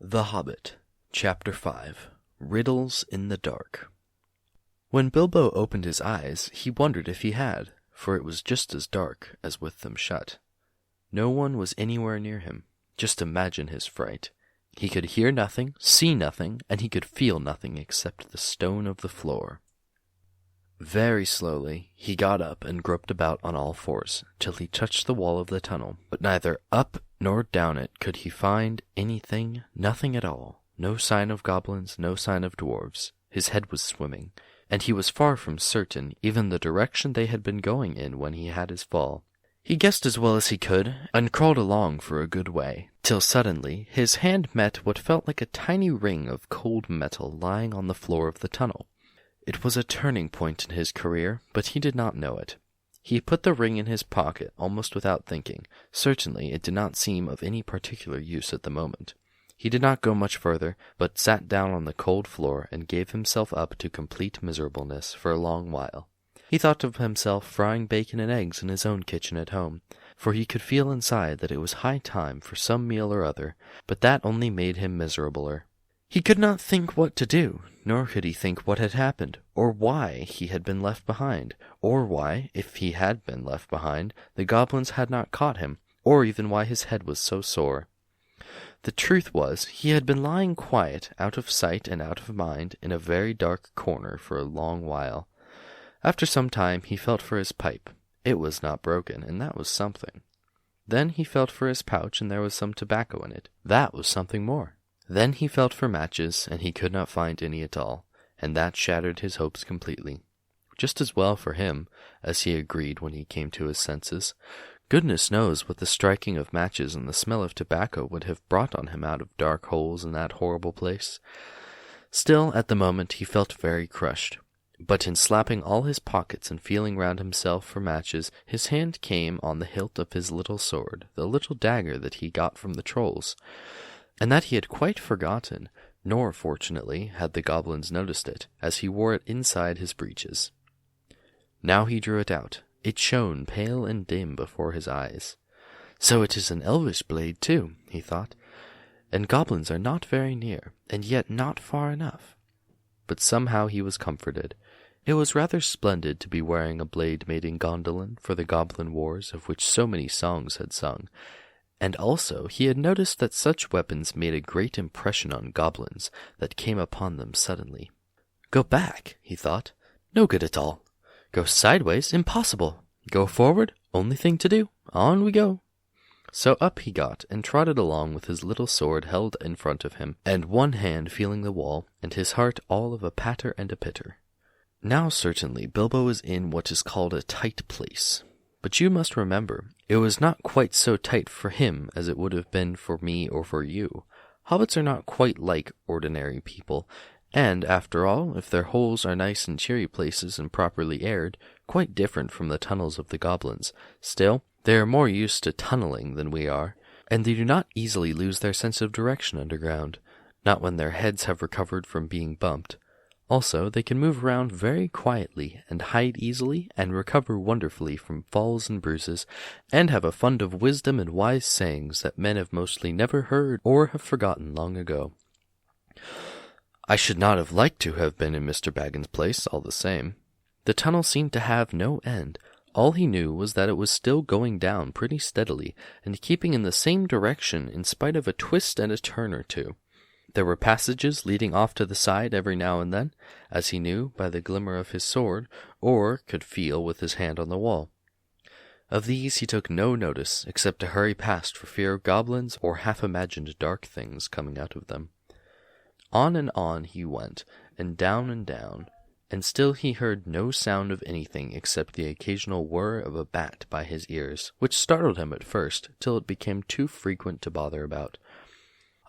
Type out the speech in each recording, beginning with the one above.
The Hobbit, Chapter 5, Riddles in the Dark. When Bilbo opened his eyes, he wondered if he had, for it was just as dark as with them shut. No one was anywhere near him. Just imagine his fright. He could hear nothing, see nothing, and he could feel nothing except the stone of the floor. Very slowly, he got up and groped about on all fours, till he touched the wall of the tunnel, but neither up nor down it could he find anything, nothing at all. No sign of goblins, no sign of dwarves. His head was swimming, and he was far from certain even the direction they had been going in when he had his fall. He guessed as well as he could, and crawled along for a good way, till suddenly his hand met what felt like a tiny ring of cold metal lying on the floor of the tunnel. It was a turning point in his career, but he did not know it. He put the ring in his pocket almost without thinking. Certainly it did not seem of any particular use at the moment. He did not go much further, but sat down on the cold floor and gave himself up to complete miserableness for a long while. He thought of himself frying bacon and eggs in his own kitchen at home, for he could feel inside that it was high time for some meal or other, but that only made him miserabler. He could not think what to do, nor could he think what had happened, or why he had been left behind, or why, if he had been left behind, the goblins had not caught him, or even why his head was so sore. The truth was, he had been lying quiet, out of sight and out of mind, in a very dark corner for a long while. After some time he felt for his pipe. It was not broken, and that was something. Then he felt for his pouch, and there was some tobacco in it. That was something more. Then he felt for matches, and he could not find any at all, and that shattered his hopes completely. Just as well for him, as he agreed when he came to his senses. Goodness knows what the striking of matches and the smell of tobacco would have brought on him out of dark holes in that horrible place. Still, at the moment, he felt very crushed. But in slapping all his pockets and feeling round himself for matches, his hand came on the hilt of his little sword, the little dagger that he got from the trolls, and that he had quite forgotten, nor, fortunately, had the goblins noticed it, as he wore it inside his breeches. Now he drew it out. It shone pale and dim before his eyes. So it is an elvish blade, too, he thought, and goblins are not very near, and yet not far enough. But somehow he was comforted. It was rather splendid to be wearing a blade made in Gondolin for the goblin wars of which so many songs had sung, and also he had noticed that such weapons made a great impression on goblins that came upon them suddenly. Go back, he thought, no good at all. Go sideways, impossible. Go forward, only thing to do. On we go. So up he got, and trotted along with his little sword held in front of him, and one hand feeling the wall, and his heart all of a patter and a pitter. Now certainly Bilbo was in what is called a tight place. But you must remember, it was not quite so tight for him as it would have been for me or for you. Hobbits are not quite like ordinary people, and, after all, if their holes are nice and cheery places and properly aired, quite different from the tunnels of the goblins. Still, they are more used to tunneling than we are, and they do not easily lose their sense of direction underground, not when their heads have recovered from being bumped. Also, they can move around very quietly, and hide easily, and recover wonderfully from falls and bruises, and have a fund of wisdom and wise sayings that men have mostly never heard or have forgotten long ago. I should not have liked to have been in Mr. Baggin's place, all the same. The tunnel seemed to have no end. All he knew was that it was still going down pretty steadily, and keeping in the same direction in spite of a twist and a turn or two. There were passages leading off to the side every now and then, as he knew by the glimmer of his sword, or could feel with his hand on the wall. Of these he took no notice, except to hurry past for fear of goblins or half-imagined dark things coming out of them. On he went, and down, and still he heard no sound of anything except the occasional whir of a bat by his ears, which startled him at first, till it became too frequent to bother about.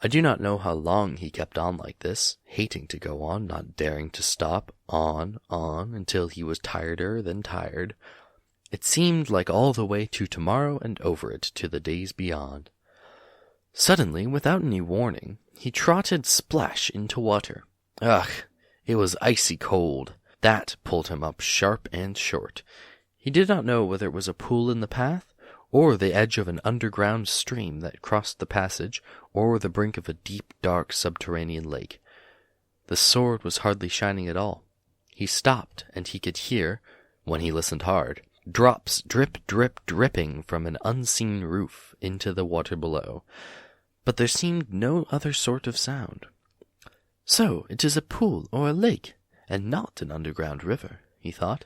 I do not know how long he kept on like this, hating to go on, not daring to stop, on, until he was tireder than tired. It seemed like all the way to tomorrow and over it to the days beyond. Suddenly, without any warning, he trotted splash into water. Ugh! It was icy cold. That pulled him up sharp and short. He did not know whether it was a pool in the path, or the edge of an underground stream that crossed the passage, or the brink of a deep, dark subterranean lake. The sword was hardly shining at all. He stopped, and he could hear, when he listened hard, drops drip, drip, dripping from an unseen roof into the water below. But there seemed no other sort of sound. So it is a pool or a lake, and not an underground river, he thought.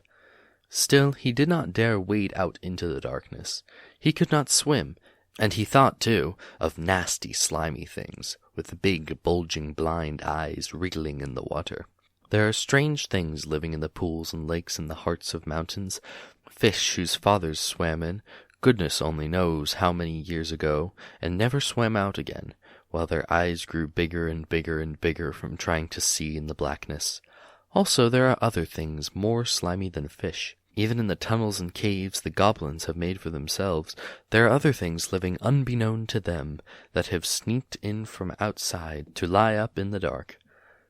Still, he did not dare wade out into the darkness. He could not swim, and he thought, too, of nasty, slimy things, with big, bulging, blind eyes wriggling in the water. There are strange things living in the pools and lakes in the hearts of mountains, fish whose fathers swam in, goodness only knows how many years ago, and never swam out again, while their eyes grew bigger and bigger and bigger from trying to see in the blackness. Also, there are other things more slimy than fish. Even in the tunnels and caves the goblins have made for themselves, there are other things living unbeknown to them that have sneaked in from outside to lie up in the dark.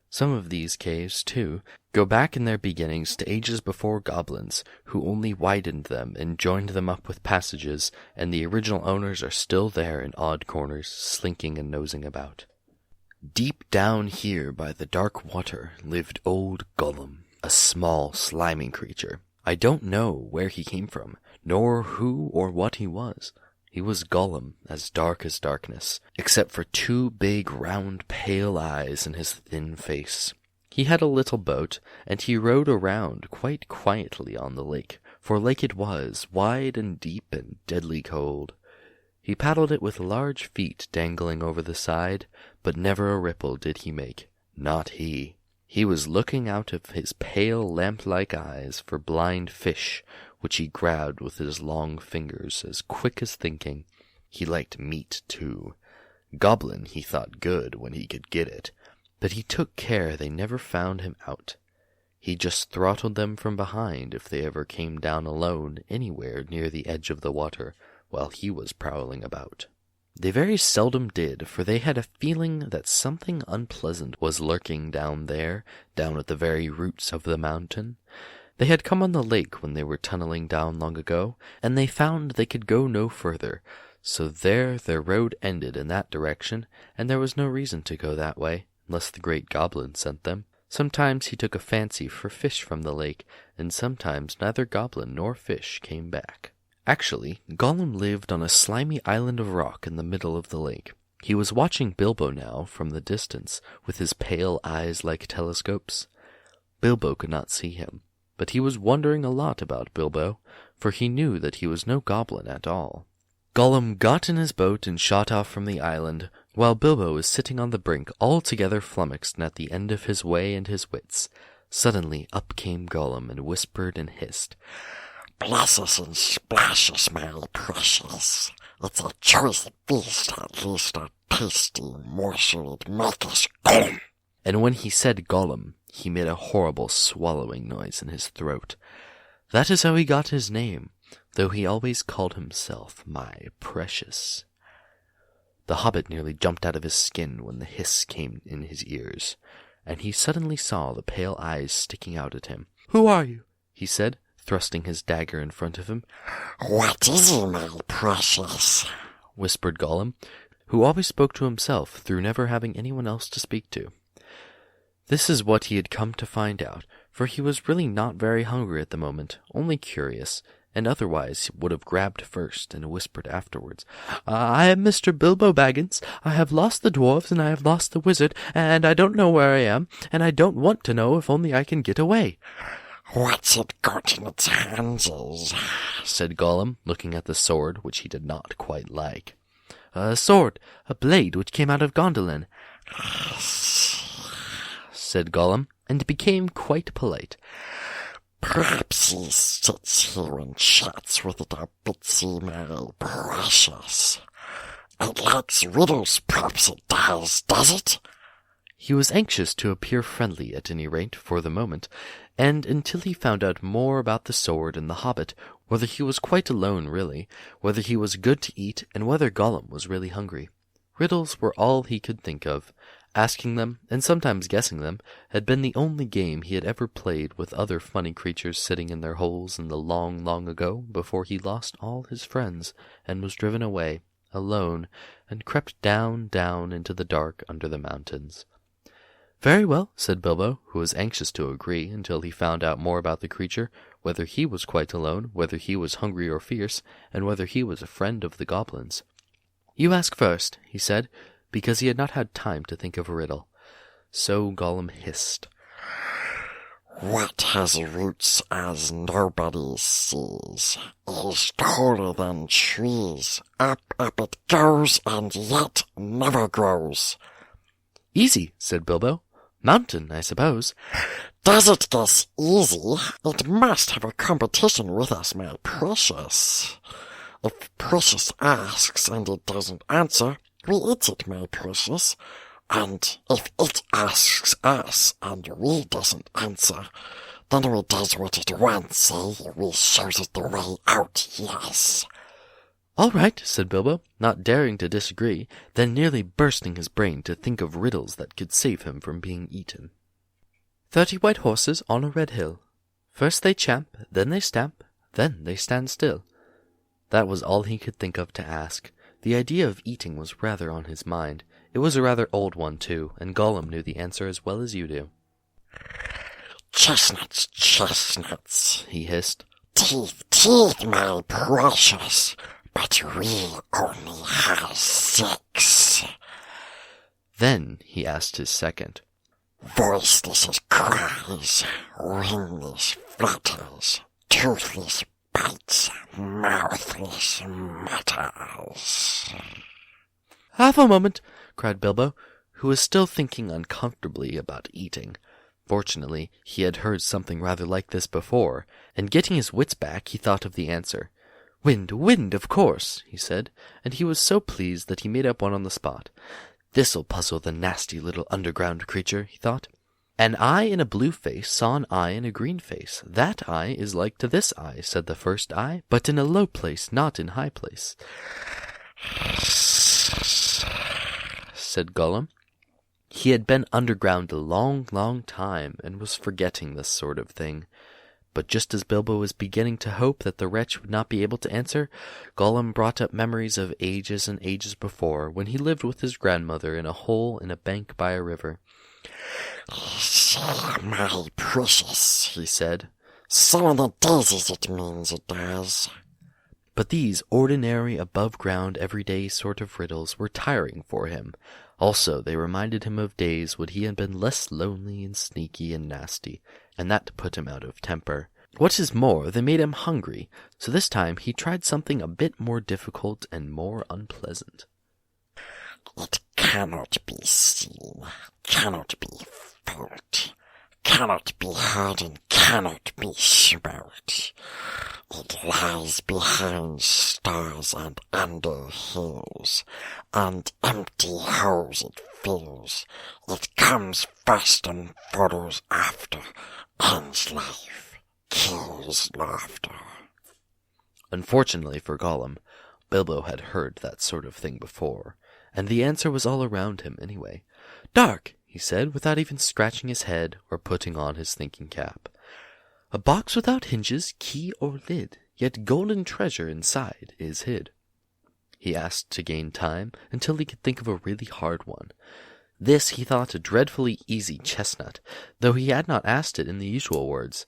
Some of these caves, too, go back in their beginnings to ages before goblins, who only widened them and joined them up with passages, and the original owners are still there in odd corners, slinking and nosing about. Deep down here by the dark water lived old Gollum, a small, slimy creature. I don't know where he came from, nor who or what he was. He was Gollum, as dark as darkness, except for 2 big, round, pale eyes in his thin face. He had a little boat, and he rowed around quite quietly on the lake, for lake it was, wide and deep and deadly cold. He paddled it with large feet dangling over the side, but never a ripple did he make. Not he. He was looking out of his pale, lamp-like eyes for blind fish, which he grabbed with his long fingers as quick as thinking. He liked meat, too. Goblin he thought good when he could get it, but he took care they never found him out. He just throttled them from behind if they ever came down alone anywhere near the edge of the water while he was prowling about. They very seldom did, for they had a feeling that something unpleasant was lurking down there, down at the very roots of the mountain. They had come on the lake when they were tunneling down long ago, and they found they could go no further, so there their road ended in that direction, and there was no reason to go that way, unless the great goblin sent them. Sometimes he took a fancy for fish from the lake, and sometimes neither goblin nor fish came back. Actually, Gollum lived on a slimy island of rock in the middle of the lake. He was watching Bilbo now from the distance, with his pale eyes like telescopes. Bilbo could not see him, but he was wondering a lot about Bilbo, for he knew that he was no goblin at all. Gollum got in his boat and shot off from the island, while Bilbo was sitting on the brink altogether flummoxed and at the end of his way and his wits. Suddenly up came Gollum and whispered and hissed, "Bless us and splash us, my precious. It's a choice feast, at least a tasty morsel to make us Gollum." And when he said Gollum, he made a horrible swallowing noise in his throat. That is how he got his name, though he always called himself my precious. The Hobbit nearly jumped out of his skin when the hiss came in his ears, and he suddenly saw the pale eyes sticking out at him. "Who are you?" he said, thrusting his dagger in front of him. "What is he, my precious?" whispered Gollum, who always spoke to himself through never having anyone else to speak to. This is what he had come to find out, for he was really not very hungry at the moment, only curious, and otherwise would have grabbed first and whispered afterwards. "I am Mr. Bilbo Baggins. I have lost the dwarves, and I have lost the wizard, and I don't know where I am, and I don't want to know if only I can get away." "What's it got in its hands?" said Gollum, looking at the sword, which he did not quite like. "A sword, a blade which came out of Gondolin," said Gollum, and became quite polite. "Perhaps he sits here and chats with it a bitsy, my precious. It likes riddles, perhaps it does it?" He was anxious to appear friendly at any rate for the moment, and until he found out more about the sword and the Hobbit, whether he was quite alone really, whether he was good to eat, and whether Gollum was really hungry. Riddles were all he could think of. Asking them, and sometimes guessing them, had been the only game he had ever played with other funny creatures sitting in their holes in the long, long ago before he lost all his friends and was driven away, alone, and crept down, down into the dark under the mountains. "Very well," said Bilbo, who was anxious to agree until he found out more about the creature, whether he was quite alone, whether he was hungry or fierce, and whether he was a friend of the goblins. "You ask first," he said, because he had not had time to think of a riddle. So Gollum hissed, "What has roots as nobody sees, is taller than trees. Up, up it goes, and yet never grows." "Easy," said Bilbo. "Mountain, I suppose." "Does it guess easy? It must have a competition with us, my precious. If Precious asks and it doesn't answer, we eat it, my precious. And if it asks us and we doesn't answer, then we does what it wants, eh? We shows it the way out, yes." "All right," said Bilbo, not daring to disagree, then nearly bursting his brain to think of riddles that could save him from being eaten. 30 white horses on a red hill. First they champ, then they stamp, then they stand still. That was all he could think of to ask. The idea of eating was rather on his mind. It was a rather old one, too, and Gollum knew the answer as well as you do. "Chestnuts, chestnuts," he hissed. "Teeth, teeth, my precious, but we only have 6. Then he asked his second. "Voiceless as cries, wingless flutters, toothless bites, mouthless mutters." "Half a moment," cried Bilbo, who was still thinking uncomfortably about eating. Fortunately, he had heard something rather like this before, and getting his wits back, he thought of the answer. "Wind, wind, of course," he said, and he was so pleased that he made up one on the spot. "This'll puzzle the nasty little underground creature," he thought. "An eye in a blue face saw an eye in a green face. That eye is like to this eye," said the first eye, "but in a low place, not in high place," said Gollum. He had been underground a long, long time, and was forgetting this sort of thing. But just as Bilbo was beginning to hope that the wretch would not be able to answer, Gollum brought up memories of ages and ages before, when he lived with his grandmother in a hole in a bank by a river. "See, my precious," he said. "some of the daisies it means, it does." But these ordinary, above-ground, everyday sort of riddles were tiring for him. Also, they reminded him of days when he had been less lonely and sneaky and nasty, and that put him out of temper. What is more, they made him hungry, so this time he tried something a bit more difficult and more unpleasant. "It cannot be seen, cannot be felt, cannot be heard, and cannot be smelt. It lies behind stars and under hills, and empty holes it fills. It comes first and follows after, ends life, kills laughter." Unfortunately for Gollum, Bilbo had heard that sort of thing before, and the answer was all around him anyway. "Dark," he said, without even scratching his head or putting on his thinking cap. "A box without hinges, key or lid, yet golden treasure inside is hid." He asked to gain time until he could think of a really hard one. This he thought a dreadfully easy chestnut, though he had not asked it in the usual words.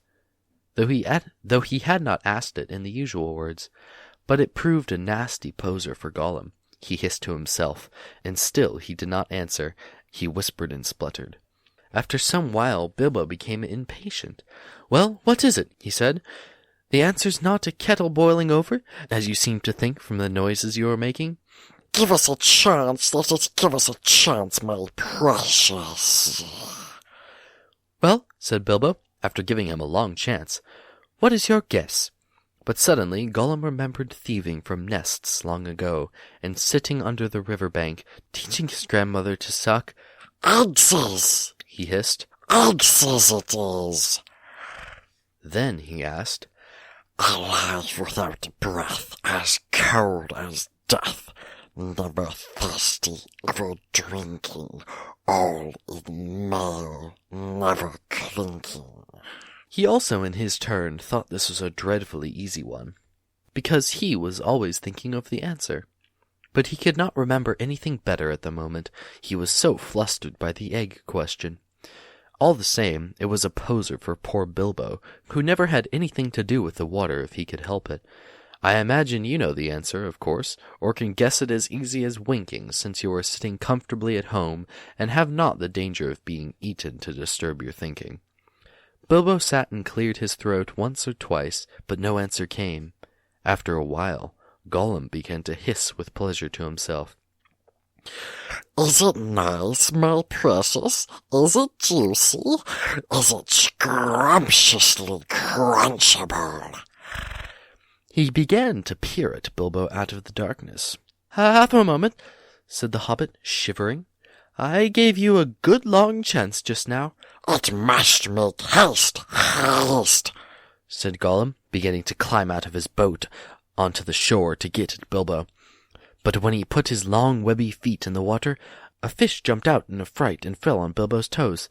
But it proved a nasty poser for Gollum. He hissed to himself, and still he did not answer. He whispered and spluttered. After some while, Bilbo became impatient. "Well, what is it?" he said. "The answer's not a kettle boiling over, as you seem to think from the noises you are making." "Give us a chance, let us give us a chance, my precious." "Well," said Bilbo, after giving him a long chance, "what is your guess?" But suddenly Gollum remembered thieving from nests long ago, and sitting under the river bank, teaching his grandmother to suck "Eggs, he hissed. eggs it is." Then he asked, "Alive without breath, as cold as death, Never thirsty, ever drinking, all in mail, never clinking. He also, in his turn, thought this was a dreadfully easy one, because he was always thinking of the answer. But he could not remember anything better at the moment. He was so flustered by the egg question. All the same, it was a poser for poor Bilbo, who never had anything to do with the water if he could help it. I imagine you know the answer, of course, or can guess it as easy as winking, since you are sitting comfortably at home and have not the danger of being eaten to disturb your thinking. Bilbo sat and cleared his throat once or twice, but no answer came. After a while, Gollum began to hiss with pleasure to himself. Is it nice, my precious? Is it juicy? Is it scrumptiously crunchable? He began to peer at Bilbo out of the darkness. "Half a moment," said the hobbit, shivering. "I gave you a good long chance just now." It must make haste, said Gollum, beginning to climb out of his boat onto the shore to get at Bilbo. But when he put his long webby feet in the water, a fish jumped out in a fright and fell on Bilbo's toes.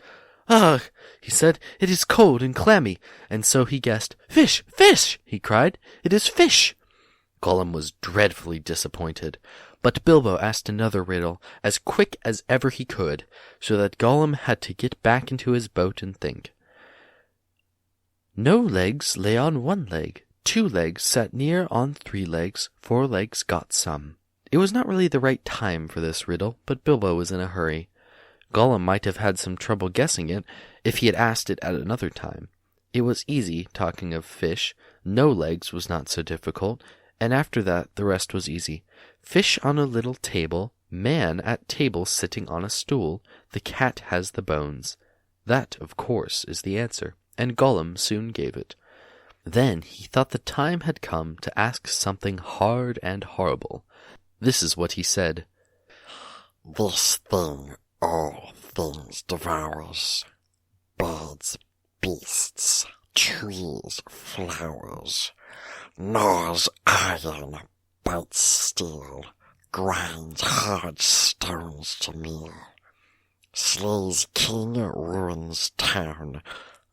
"Ugh," he said, "it is cold and clammy," and so he guessed. "Fish! Fish!" he cried. "It is fish!" Gollum was dreadfully disappointed, but Bilbo asked another riddle as quick as ever he could, so that Gollum had to get back into his boat and think. No legs lay on one leg, 2 legs sat near on 3 legs, 4 legs got some. It was not really the right time for this riddle, but Bilbo was in a hurry. Gollum might have had some trouble guessing it if he had asked it at another time. It was easy, talking of fish. No legs was not so difficult, and after that the rest was easy. Fish on a little table, man at table sitting on a stool, the cat has the bones. That, of course, is the answer, and Gollum soon gave it. Then he thought the time had come to ask something hard and horrible. This is what he said. This thing all things devours. Birds, beasts, trees, flowers. Gnaws iron, bites steel, grinds hard stones to meal. Slays king, ruins town,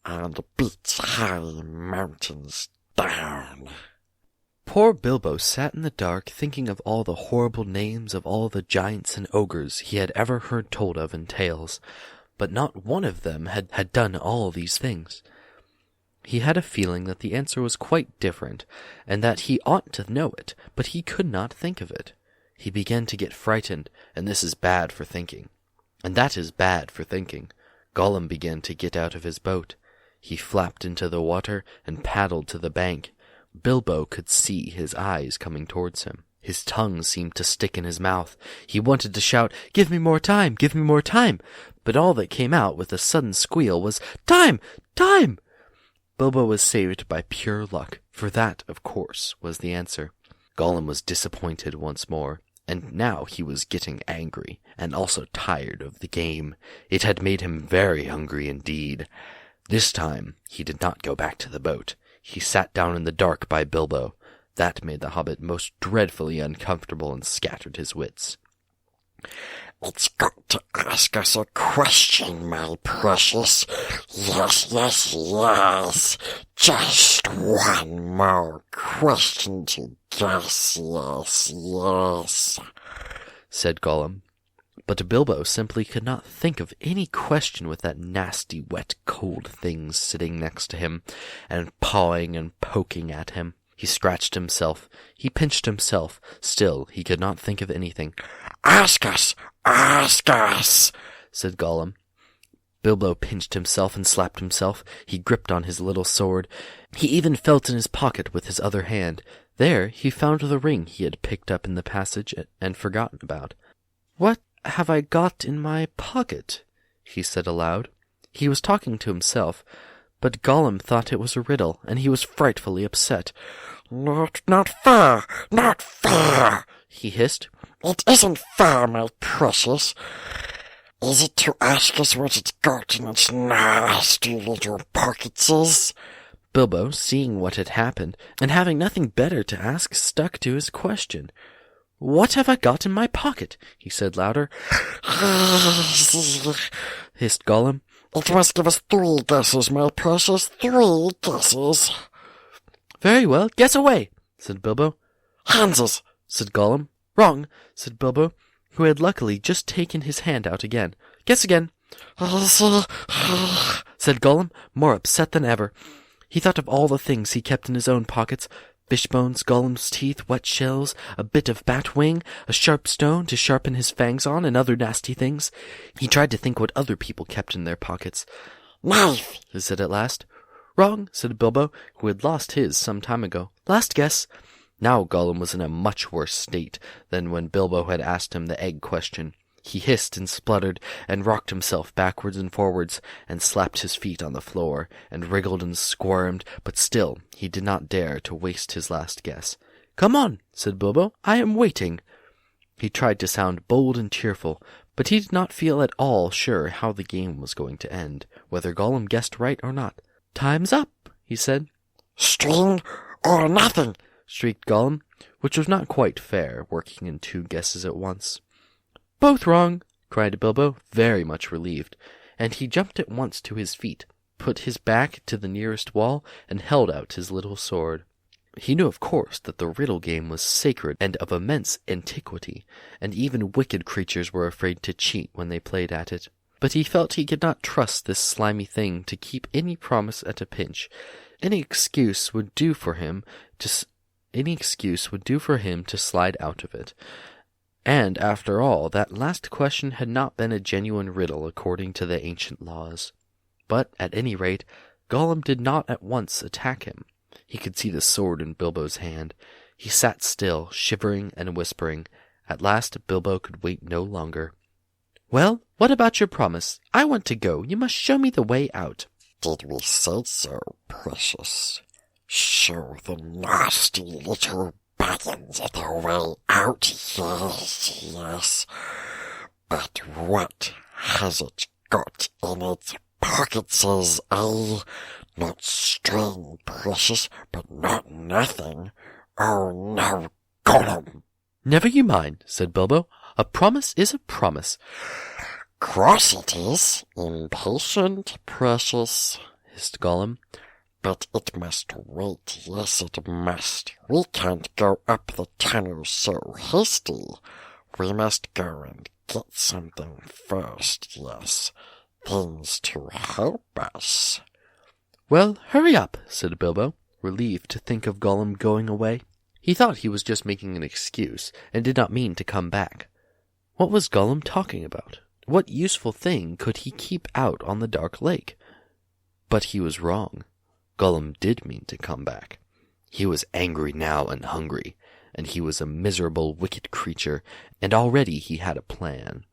and beats high mountains down. Poor Bilbo sat in the dark thinking of all the horrible names of all the giants and ogres he had ever heard told of in tales, but not one of them had done all these things. He had a feeling that the answer was quite different, and that he ought to know it, but he could not think of it. He began to get frightened, and this is bad for thinking. And that is bad for thinking. Gollum began to get out of his boat. He flapped into the water and paddled to the bank. Bilbo could see his eyes coming towards him. His tongue seemed to stick in his mouth. He wanted to shout, "Give me more time! Give me more time!" But all that came out with a sudden squeal was, "Time! Time!" Bilbo was saved by pure luck, for that, of course, was the answer. Gollum was disappointed once more, and now he was getting angry, and also tired of the game. It had made him very hungry indeed. This time he did not go back to the boat. He sat down in the dark by Bilbo. That made the hobbit most dreadfully uncomfortable and scattered his wits. It's got to ask us a question, my precious. Yes. Just one more question to guess, yes, said Gollum. But Bilbo simply could not think of any question with that nasty, wet, cold thing sitting next to him, and pawing and poking at him. He scratched himself. He pinched himself. Still, he could not think of anything. Ask us, said Gollum. Bilbo pinched himself and slapped himself. He gripped on his little sword. He even felt in his pocket with his other hand. There he found the ring he had picked up in the passage and forgotten about. "What have I got in my pocket?" he said aloud. He was talking to himself, but Gollum thought it was a riddle, and he was frightfully upset. Not fair, he hissed. It isn't fair, my precious. Is it to ask us what it's got in its nasty little pockets? Bilbo, seeing what had happened, and having nothing better to ask, stuck to his question. "What have I got in my pocket?" he said louder. Hissed Gollum. It must give us 3 guesses, my precious, 3 guesses. "Very well, guess away," said Bilbo. "Hanses," said Gollum. "Wrong," said Bilbo, who had luckily just taken his hand out again. "Guess again," said Gollum, more upset than ever. He thought of all the things he kept in his own pockets: fish bones, Gollum's teeth, wet shells, a bit of bat wing, a sharp stone to sharpen his fangs on, and other nasty things. He tried to think what other people kept in their pockets. "Knife," he said at last. "Wrong," said Bilbo, who had lost his some time ago. "Last guess." Now Gollum was in a much worse state than when Bilbo had asked him the egg question. He hissed and spluttered, and rocked himself backwards and forwards, and slapped his feet on the floor, and wriggled and squirmed, but still he did not dare to waste his last guess. "Come on," said Bilbo. "I am waiting." He tried to sound bold and cheerful, but he did not feel at all sure how the game was going to end, whether Gollum guessed right or not. "Time's up," he said. "String or nothing," shrieked Gollum, which was not quite fair, working in 2 guesses at once. "Both wrong," cried Bilbo, very much relieved, and he jumped at once to his feet, put his back to the nearest wall, and held out his little sword. He knew, of course, that the riddle game was sacred and of immense antiquity, and even wicked creatures were afraid to cheat when they played at it. But he felt he could not trust this slimy thing to keep any promise at a pinch. Any excuse would do for him to slide out of it. And, after all, that last question had not been a genuine riddle according to the ancient laws. But, at any rate, Gollum did not at once attack him. He could see the sword in Bilbo's hand. He sat still, shivering and whispering. At last Bilbo could wait no longer. "Well, what about your promise? I want to go. You must show me the way out." "Did we say so, precious? Show the nasty little Baggins the way out, yes. But what has it got in its pockets, Not string, precious, but not nothing. Oh, no, Gollum." "Never you mind," said Bilbo. "A promise is a promise." "Cross it is, impatient, precious," hissed Gollum. "But it must wait, yes it must. We can't go up the tunnel so hasty. We must go and get something first, yes. Things to help us." "Well, hurry up," said Bilbo, relieved to think of Gollum going away. He thought he was just making an excuse, and did not mean to come back. What was Gollum talking about? What useful thing could he keep out on the dark lake? But he was wrong. Gollum did mean to come back. He was angry now and hungry, and he was a miserable, wicked creature, and already he had a plan.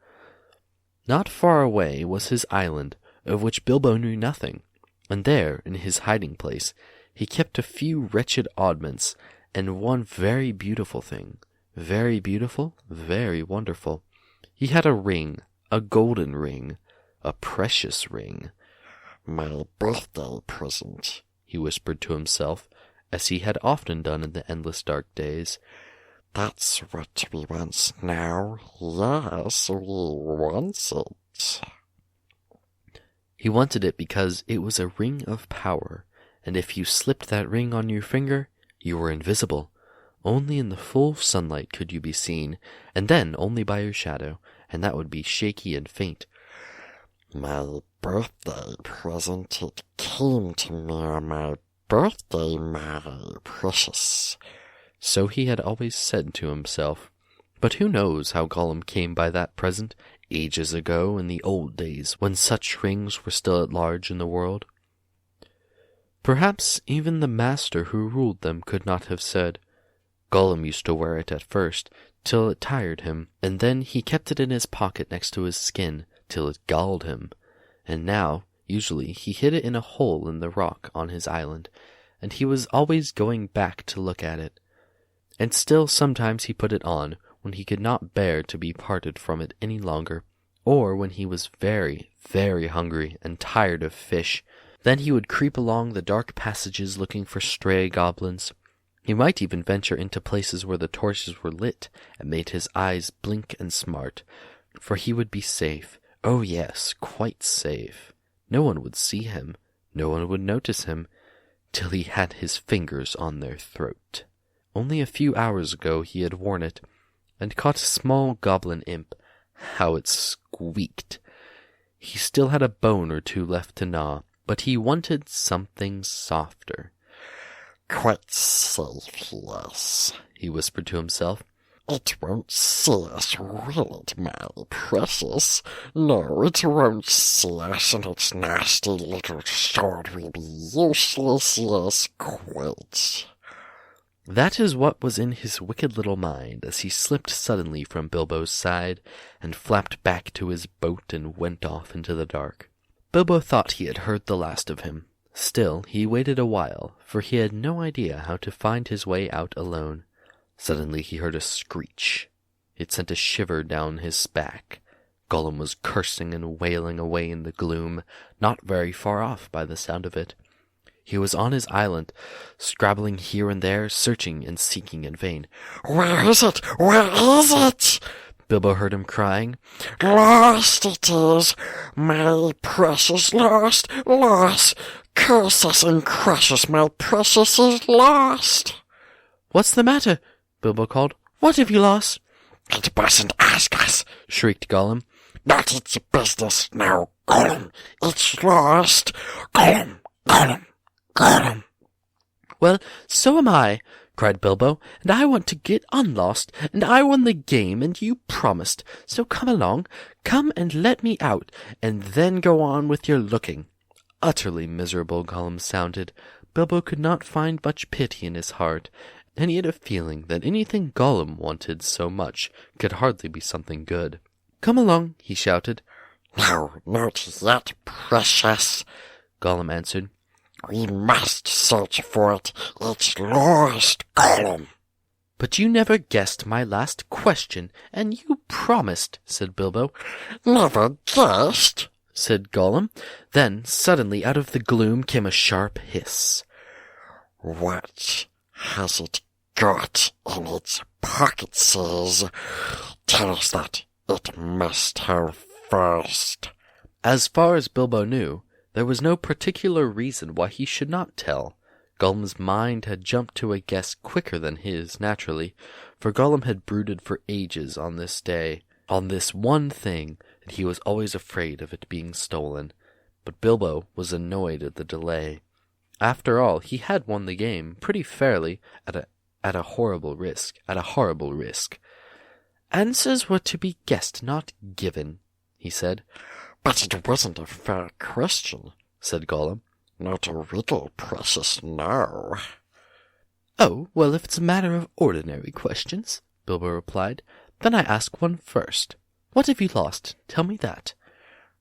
Not far away was his island, of which Bilbo knew nothing, and there, in his hiding place, he kept a few wretched oddments, and one very beautiful thing. Very beautiful, very wonderful. He had a ring, a golden ring, a precious ring. "My birthday present," he whispered to himself, as he had often done in the endless dark days. "That's what we want now. Yes, we want it." He wanted it because it was a ring of power, and if you slipped that ring on your finger, you were invisible. Only in the full sunlight could you be seen, and then only by your shadow, and that would be shaky and faint. "My birthday present, it came to me on my birthday, my precious." So he had always said to himself. But who knows how Gollum came by that present, ages ago in the old days, when such rings were still at large in the world? Perhaps even the master who ruled them could not have said. Gollum used to wear it at first, till it tired him, and then he kept it in his pocket next to his skin, till it galled him. And now, usually, he hid it in a hole in the rock on his island, and he was always going back to look at it. And still sometimes he put it on, when he could not bear to be parted from it any longer, or when he was very, very hungry and tired of fish. Then he would creep along the dark passages looking for stray goblins. He might even venture into places where the torches were lit and made his eyes blink and smart, for he would be safe. Oh yes, quite safe. No one would see him, no one would notice him, till he had his fingers on their throat. Only a few hours ago he had worn it, and caught a small goblin imp. How it squeaked! He still had a bone or two left to gnaw, but he wanted something softer. Quite safe, yes, he whispered to himself. It won't see us, will it, my precious? No, it won't see us, and its nasty little sword will be useless, yes, quite. That is what was in his wicked little mind as he slipped suddenly from Bilbo's side and flapped back to his boat and went off into the dark. Bilbo thought he had heard the last of him. Still, he waited a while, for he had no idea how to find his way out alone. Suddenly he heard a screech. It sent a shiver down his back. Gollum was cursing and wailing away in the gloom, not very far off by the sound of it. He was on his island, scrabbling here and there, searching and seeking in vain. Where is it? Where is it? Bilbo heard him crying. Lost it is, my precious, lost, lost. Curse us and crush us, my precious is lost. What's the matter? Bilbo called. What have you lost? It mustn't ask us, shrieked Gollum. Not its business now, Gollum. It's lost. Gollum, Gollum, Gollum. Well, so am I, cried Bilbo, and I want to get unlost, and I won the game, and you promised. So come along, come and let me out, and then go on with your looking. Utterly miserable Gollum sounded. Bilbo could not find much pity in his heart, and he had a feeling that anything Gollum wanted so much could hardly be something good. Come along, he shouted. No, not yet, precious, Gollum answered. We must search for it. It's lost, Gollum. But you never guessed my last question, and you promised, said Bilbo. Never guessed, said Gollum. Then, suddenly, out of the gloom came a sharp hiss. What has it got in its pockets? Tell us that. It must have first. As far as Bilbo knew, there was no particular reason why he should not tell. Gollum's mind had jumped to a guess quicker than his, naturally, for Gollum had brooded for ages on this day, on this one thing, and he was always afraid of it being stolen. But Bilbo was annoyed at the delay. After all, he had won the game pretty fairly at a horrible risk. Answers were to be guessed, not given, he said. But it wasn't a fair question, said Gollum. Not a riddle, precious, no. Oh, well, if it's a matter of ordinary questions, Bilbo replied, then I ask one first. What have you lost? Tell me that.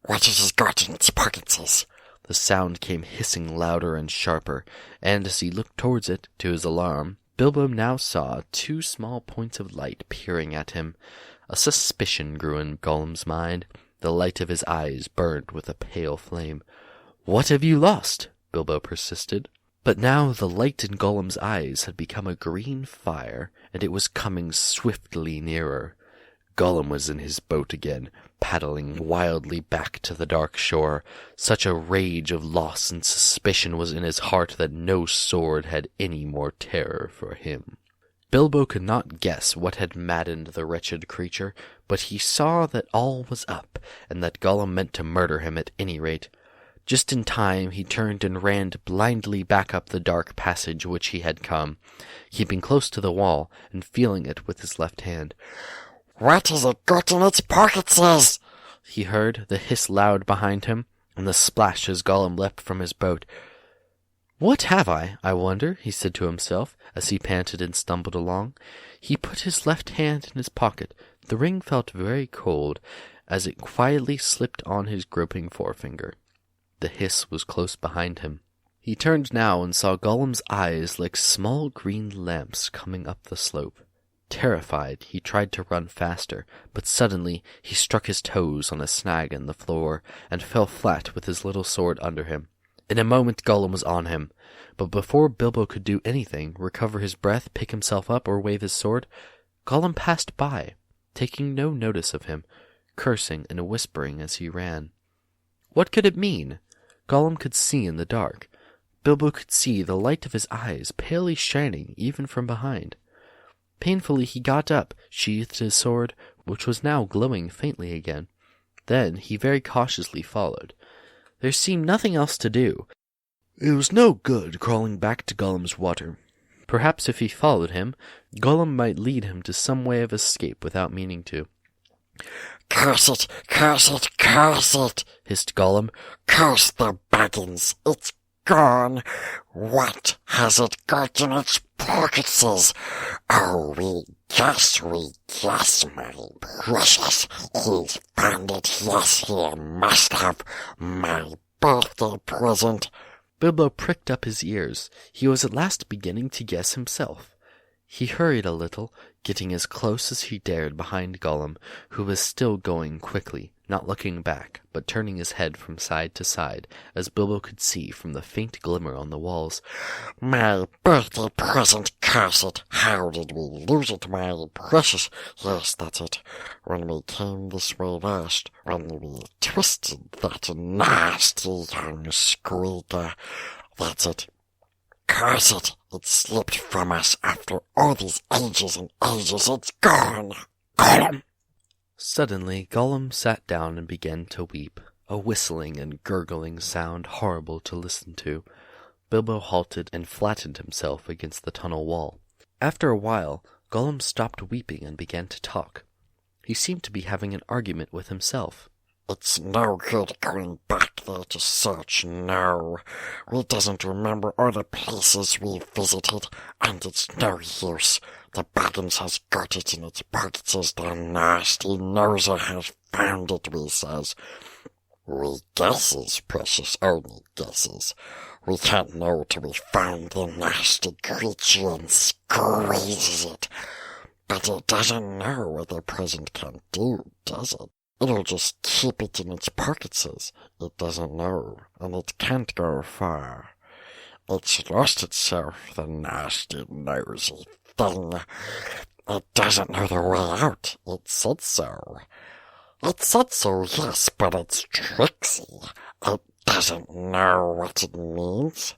What it has got in its pockets. The sound came hissing louder and sharper, and as he looked towards it, to his alarm, Bilbo now saw 2 small points of light peering at him. A suspicion grew in Gollum's mind. The light of his eyes burned with a pale flame. What have you lost? Bilbo persisted. But now the light in Gollum's eyes had become a green fire, and it was coming swiftly nearer. Gollum was in his boat again, paddling wildly back to the dark shore. Such a rage of loss and suspicion was in his heart that no sword had any more terror for him. Bilbo could not guess what had maddened the wretched creature, but he saw that all was up, and that Gollum meant to murder him at any rate. Just in time he turned and ran blindly back up the dark passage which he had come, keeping close to the wall and feeling it with his left hand. What has it got in its pockets? He heard the hiss loud behind him, and the splash as Gollum leapt from his boat. What have I wonder, he said to himself, as he panted and stumbled along. He put his left hand in his pocket. The ring felt very cold, as it quietly slipped on his groping forefinger. The hiss was close behind him. He turned now and saw Gollum's eyes like small green lamps coming up the slope. Terrified, he tried to run faster, but suddenly he struck his toes on a snag in the floor, and fell flat with his little sword under him. In a moment Gollum was on him, but before Bilbo could do anything, recover his breath, pick himself up, or wave his sword, Gollum passed by, taking no notice of him, cursing and whispering as he ran. What could it mean? Gollum could see in the dark. Bilbo could see the light of his eyes palely shining even from behind. Painfully he got up, sheathed his sword, which was now glowing faintly again. Then he very cautiously followed. There seemed nothing else to do. It was no good crawling back to Gollum's water. Perhaps if he followed him, Gollum might lead him to some way of escape without meaning to. "Curse it, curse it, curse it," hissed Gollum. "Curse the Baggins, it's gone. What has it got in its pockets? Oh, we guess, my precious. He's found it, yes, he must have. My birthday present." Bilbo pricked up his ears. He was at last beginning to guess himself. He hurried a little, getting as close as he dared behind Gollum, who was still going quickly, not looking back, but turning his head from side to side, as Bilbo could see from the faint glimmer on the walls. "My birthday present, curse it! How did we lose it, my precious? Yes, that's it. When we came this way last, when we twisted that nasty young squeaker. That's it. Curse it! It slipped from us after all these ages and ages. It's gone! Gollum!" Suddenly Gollum sat down and began to weep, a whistling and gurgling sound horrible to listen to. Bilbo halted and flattened himself against the tunnel wall. After a while, Gollum stopped weeping and began to talk. He seemed to be having an argument with himself. "It's no good going back there to search, no. We doesn't remember all the places we visited, and it's no use. The Baggins has got it in its pockets, the nasty noser has found it, we says. We guesses, precious, only guesses. We can't know till we find the nasty creature and squeezes it. But it doesn't know what the present can do, does it? It'll just keep it in its pockets. It doesn't know, and it can't go far. It's lost itself, the nasty, nosy thing. It doesn't know the way out. It said so. It said so, yes, but it's tricksy. It doesn't know what it means.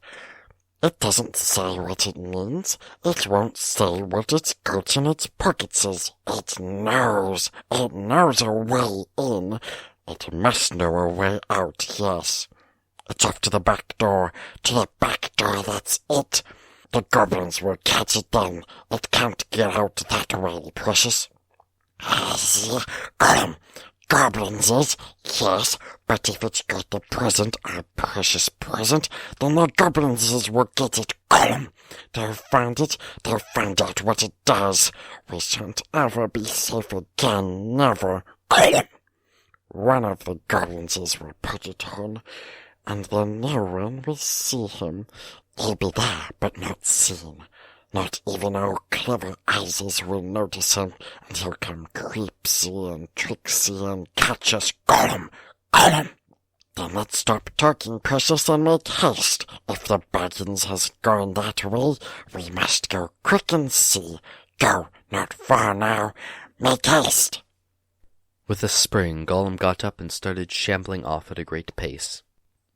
It doesn't say what it means. It won't say what it's got in its pockets. It knows. It knows a way in. It must know a way out, yes. It's off to the back door. To the back door, that's it. The goblins will catch it then. It can't get out that way, precious. Goblins is, yes, but if it's got the present, our precious present, then the goblins will get it, Gollum. They'll find it, they'll find out what it does. We shan't ever be safe again, never, Gollum. One of the goblins will put it on, and then no one will see him. He'll be there, but not seen. Not even our clever eyes will notice him, and he'll come creepsy and tricksy and catch us. Gollum! Gollum! Then let's stop talking, precious, and make haste. If the Baggins has gone that way, we must go quick and see. Go, not far now. Make haste! With a spring, Gollum got up and started shambling off at a great pace.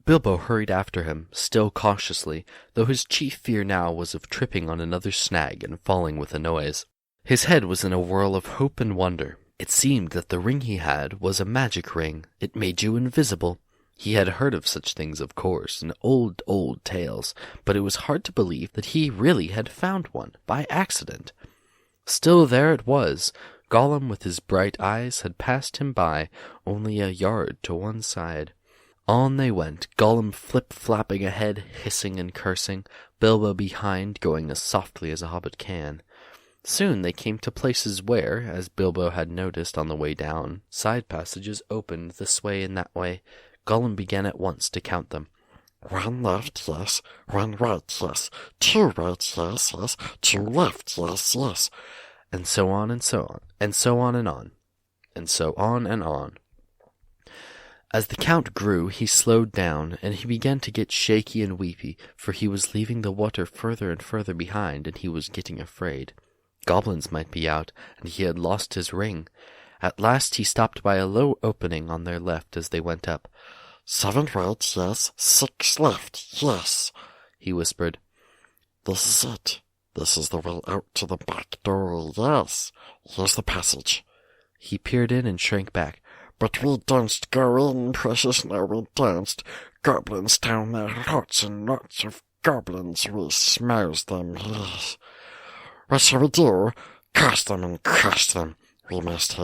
Bilbo hurried after him, still cautiously, though his chief fear now was of tripping on another snag and falling with a noise. His head was in a whirl of hope and wonder. It seemed that the ring he had was a magic ring. It made you invisible. He had heard of such things, of course, in old tales, but it was hard to believe that he really had found one, by accident. Still there it was. Gollum, with his bright eyes, had passed him by, only a yard to one side. On they went, Gollum flip-flapping ahead, hissing and cursing, Bilbo behind, going as softly as a hobbit can. Soon they came to places where, as Bilbo had noticed on the way down, side passages opened this way and that way. Gollum began at once to count them. 1 left, yes. 1 right, yes. 2 right, yes, yes. 2 left, yes, yes. And so on and so on, and so on and on, and so on and on. As the Count grew, he slowed down, and he began to get shaky and weepy, for he was leaving the water further and further behind, and he was getting afraid. Goblins might be out, and he had lost his ring. At last he stopped by a low opening on their left as they went up. 7 right, yes. 6 left, yes, he whispered. This is it. This is the way out to the back door, yes. Here's the passage. He peered in and shrank back. But we danc't go in, precious, no we danc't. Goblins down there, lots and lots of goblins, we smouse them, yes. What shall we do? Curse them and crush them. We must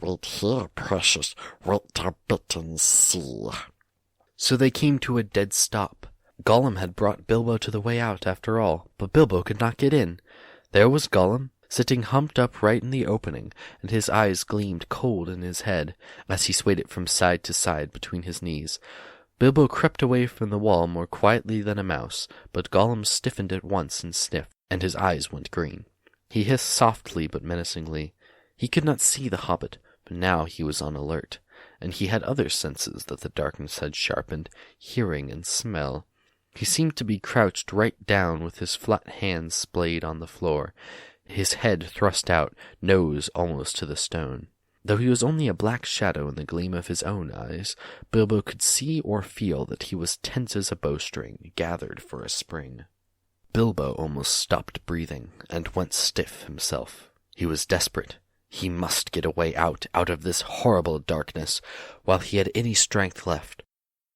wait here, precious. Wait a bit and see. So they came to a dead stop. Gollum had brought Bilbo to the way out after all, but Bilbo could not get in. There was Gollum, sitting humped up right in the opening, and his eyes gleamed cold in his head as he swayed it from side to side between his knees. Bilbo crept away from the wall more quietly than a mouse, but Gollum stiffened at once and sniffed, and his eyes went green. He hissed softly but menacingly. He could not see the Hobbit, but now he was on alert, and he had other senses that the darkness had sharpened, hearing and smell. He seemed to be crouched right down with his flat hands splayed on the floor, his head thrust out, nose almost to the stone. Though he was only a black shadow in the gleam of his own eyes, Bilbo could see or feel that he was tense as a bowstring, gathered for a spring. Bilbo almost stopped breathing, and went stiff himself. He was desperate. He must get a way out of this horrible darkness, while he had any strength left.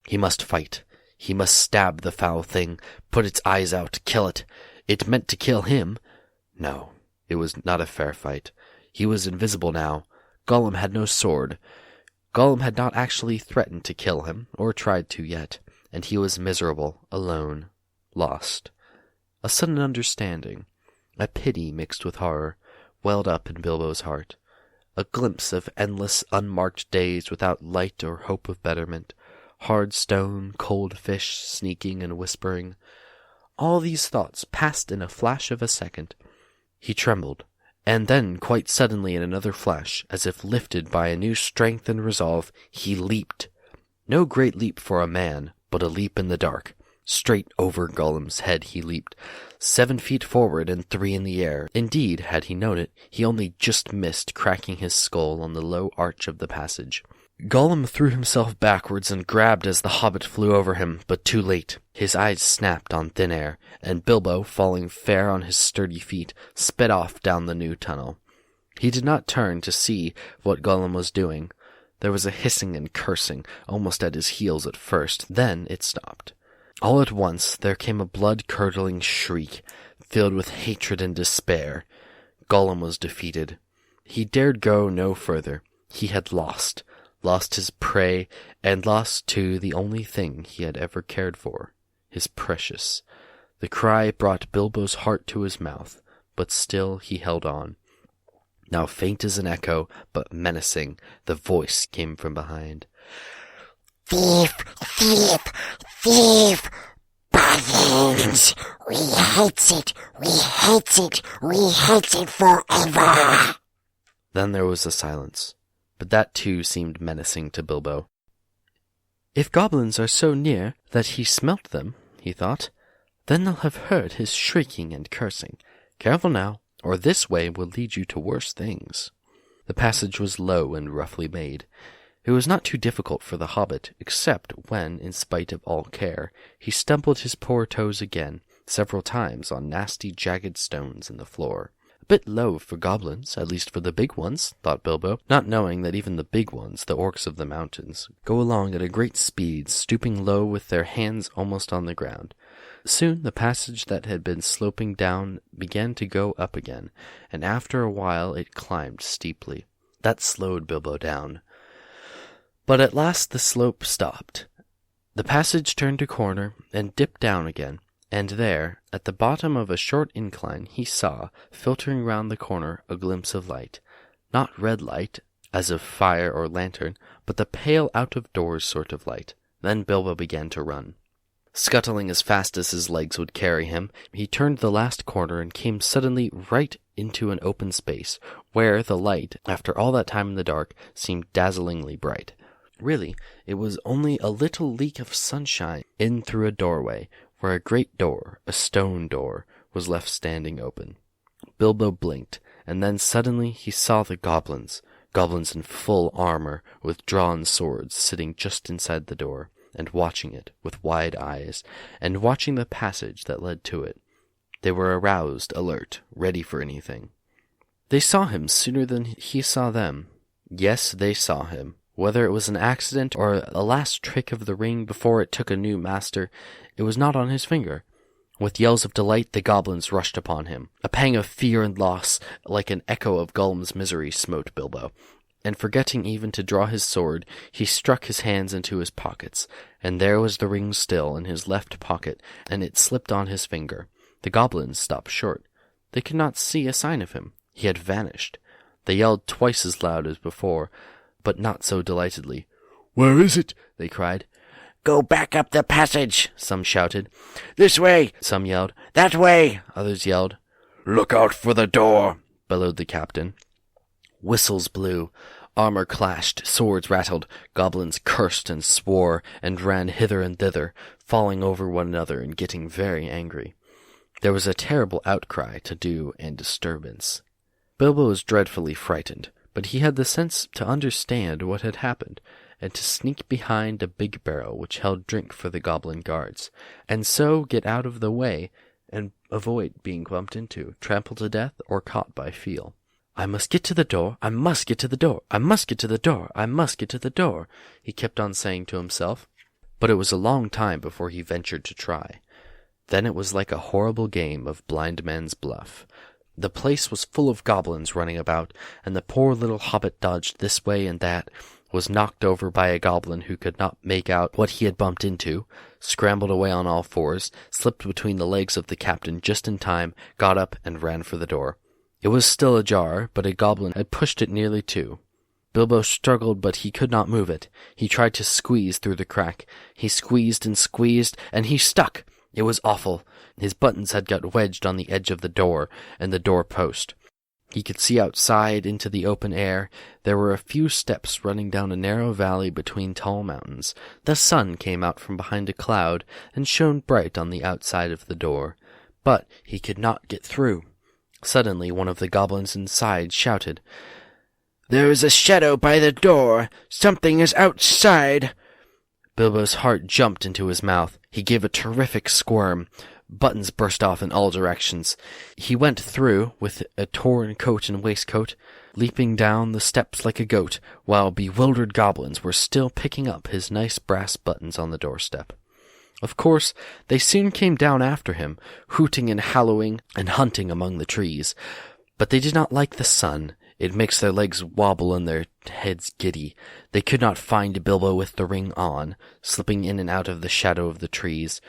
He must fight. He must stab the foul thing, put its eyes out, kill it. It meant to kill him. No, it was not a fair fight. He was invisible now. Gollum had no sword. Gollum had not actually threatened to kill him, or tried to yet, and he was miserable, alone, lost. A sudden understanding, a pity mixed with horror, welled up in Bilbo's heart. A glimpse of endless, unmarked days without light or hope of betterment. Hard stone, cold fish, sneaking and whispering. All these thoughts passed in a flash of a second. He trembled, and then, quite suddenly in another flash, as if lifted by a new strength and resolve, he leaped. No great leap for a man, but a leap in the dark. Straight over Gollum's head he leaped, 7 feet forward and 3 in the air. Indeed, had he known it, he only just missed cracking his skull on the low arch of the passage. Gollum threw himself backwards and grabbed as the Hobbit flew over him, but too late. His eyes snapped on thin air, and Bilbo, falling fair on his sturdy feet, sped off down the new tunnel. He did not turn to see what Gollum was doing. There was a hissing and cursing, almost at his heels at first, then it stopped. All at once there came a blood-curdling shriek, filled with hatred and despair. Gollum was defeated. He dared go no further. He had lost his prey, and lost, too, the only thing he had ever cared for, his precious. The cry brought Bilbo's heart to his mouth, but still he held on. Now faint as an echo, but menacing, the voice came from behind. Thief! Thief! Thief! Goblins! We hate it! We hate it! We hate it forever! Then there was a silence, but that too seemed menacing to Bilbo. If goblins are so near that he smelt them, he thought, then they'll have heard his shrieking and cursing. Careful now, or this way will lead you to worse things. The passage was low and roughly made. It was not too difficult for the Hobbit, except when, in spite of all care, he stumbled his poor toes again, several times on nasty jagged stones in the floor. A bit low for goblins, at least for the big ones, thought Bilbo, not knowing that even the big ones, the orcs of the mountains, go along at a great speed, stooping low with their hands almost on the ground. Soon the passage that had been sloping down began to go up again, and after a while it climbed steeply. That slowed Bilbo down. But at last the slope stopped. The passage turned a corner and dipped down again, and there, at the bottom of a short incline, he saw, filtering round the corner, a glimpse of light. Not red light, as of fire or lantern, but the pale out-of-doors sort of light. Then Bilbo began to run. Scuttling as fast as his legs would carry him, he turned the last corner and came suddenly right into an open space, where the light, after all that time in the dark, seemed dazzlingly bright. Really, it was only a little leak of sunshine in through a doorway, where a great door, a stone door, was left standing open. Bilbo blinked, and then suddenly he saw the goblins in full armor, with drawn swords, sitting just inside the door, and watching it with wide eyes, and watching the passage that led to it. They were aroused, alert, ready for anything. They saw him sooner than he saw them. Yes, they saw him. Whether it was an accident or a last trick of the ring before it took a new master, it was not on his finger. With yells of delight, the goblins rushed upon him. A pang of fear and loss, like an echo of Gollum's misery, smote Bilbo, and forgetting even to draw his sword, he struck his hands into his pockets, and there was the ring still in his left pocket, and it slipped on his finger. The goblins stopped short. They could not see a sign of him. He had vanished. They yelled twice as loud as before, but not so delightedly. "Where is it?" they cried. "Go back up the passage," some shouted. "This way," some yelled. "That way," Others yelled. "Look out for the door," bellowed the captain. Whistles blew. Armor clashed, swords rattled, goblins cursed and swore, and ran hither and thither, falling over one another and getting very angry. There was a terrible outcry to do and disturbance. Bilbo was dreadfully frightened, but he had the sense to understand what had happened, and to sneak behind a big barrel which held drink for the goblin guards, and so get out of the way and avoid being bumped into, trampled to death, or caught by Feel. "I must get to the door, I must get to the door, I must get to the door, I must get to the door," he kept on saying to himself. But it was a long time before he ventured to try. Then it was like a horrible game of blind man's bluff. The place was full of goblins running about, and the poor little hobbit dodged this way and that, was knocked over by a goblin who could not make out what he had bumped into, scrambled away on all fours, slipped between the legs of the captain just in time, got up and ran for the door. It was still ajar, but a goblin had pushed it nearly to. Bilbo struggled, but he could not move it. He tried to squeeze through the crack. He squeezed, and he stuck. It was awful. His buttons had got wedged on the edge of the door and the door post. He could see outside into the open air. There were a few steps running down a narrow valley between tall mountains. The sun came out from behind a cloud and shone bright on the outside of the door. But he could not get through. Suddenly one of the goblins inside shouted, "There is a shadow by the door! Something is outside!" Bilbo's heart jumped into his mouth. He gave a terrific squirm. Buttons burst off in all directions. He went through with a torn coat and waistcoat, leaping down the steps like a goat, while bewildered goblins were still picking up his nice brass buttons on the doorstep. Of course, they soon came down after him, hooting and hallooing and hunting among the trees. But they did not like the sun. It makes their legs wobble and their heads giddy. They could not find Bilbo with the ring on, slipping in and out of the shadow of the trees,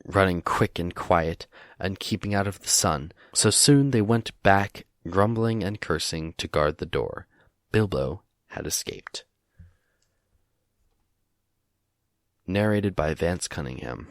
running quick and quiet, and keeping out of the sun. So soon they went back, grumbling and cursing, to guard the door. Bilbo had escaped. Narrated by Vance Cunningham.